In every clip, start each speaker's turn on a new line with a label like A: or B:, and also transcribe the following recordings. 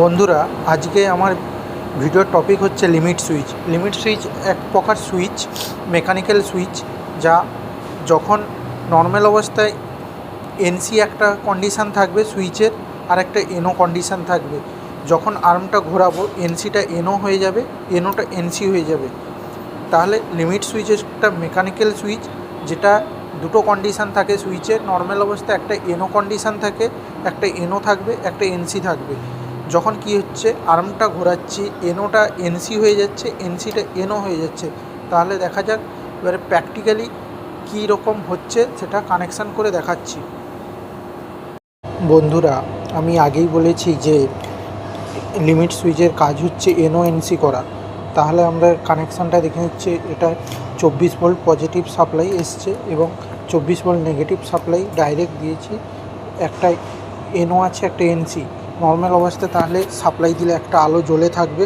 A: বন্ধুরা, আজকে আমার ভিডিওর টপিক হচ্ছে লিমিট সুইচ। লিমিট সুইচ এক প্রকার সুইচ, মেকানিক্যাল সুইচ, যা যখন নর্মাল অবস্থায় এনসি একটা কন্ডিশান থাকবে সুইচের, আর একটা এনও কন্ডিশান থাকবে। যখন আর্মটা ঘোরাবো এনসিটা এনও হয়ে যাবে, এনওটা এনসি হয়ে যাবে। তাহলে লিমিট সুইচ একটা মেকানিক্যাল সুইচ, যেটা দুটো কন্ডিশান থাকে সুইচের। নর্মাল অবস্থায় একটা এনও কন্ডিশান থাকে, একটা এনও থাকবে, একটা এনসি থাকবে। যখন কি হচ্ছে, আর্মটা ঘোরাচ্ছি, এনওটা এনসি হয়ে যাচ্ছে, এনসিটা এনও হয়ে যাচ্ছে। তাহলে দেখা যাক এবারে প্র্যাকটিক্যালি কী রকম হচ্ছে সেটা কানেকশান করে দেখাচ্ছি। বন্ধুরা, আমি আগেই বলেছি যে লিমিট সুইচের কাজ হচ্ছে এনও এনসি করা। তাহলে আমরা কানেকশানটা দেখে নিচ্ছি। এটা 24 ভোল্ট পজিটিভ সাপ্লাই এসছে এবং 24 ভোল্ট নেগেটিভ সাপ্লাই ডাইরেক্ট দিয়েছি। একটা এনও আছে, একটা এনসি নর্মাল অবস্থায়। তাহলে সাপ্লাই দিলে একটা আলো জ্বলে থাকবে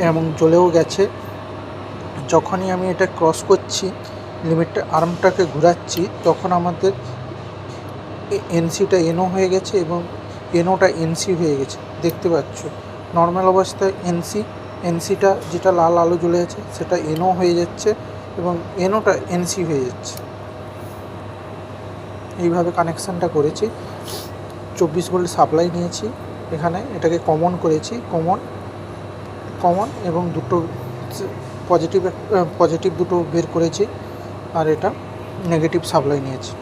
A: এবং জ্বলেও গেছে। যখনই আমি এটা ক্রস করছি, লিমিটটা আর্মটাকে ঘোরাচ্ছি, তখন আমাদের এনসিটা এনও হয়ে গেছে এবং এনওটা এনসি হয়ে গেছে। দেখতে পাচ্ছ, নর্মাল অবস্থায় এনসিটা যেটা লাল আলো জ্বলে আছে সেটা এনও হয়ে যাচ্ছে এবং এনওটা এনসি হয়ে যাচ্ছে। এইভাবে কানেকশানটা করেছি। 24 ভোল্ট সাপ্লাই নিয়েছি, এখানে এটাকে কমন করেছি, কমন এবং দুটো পজিটিভ দুটো বের করেছি, আর এটা নেগেটিভ সাপ্লাই নিয়েছি।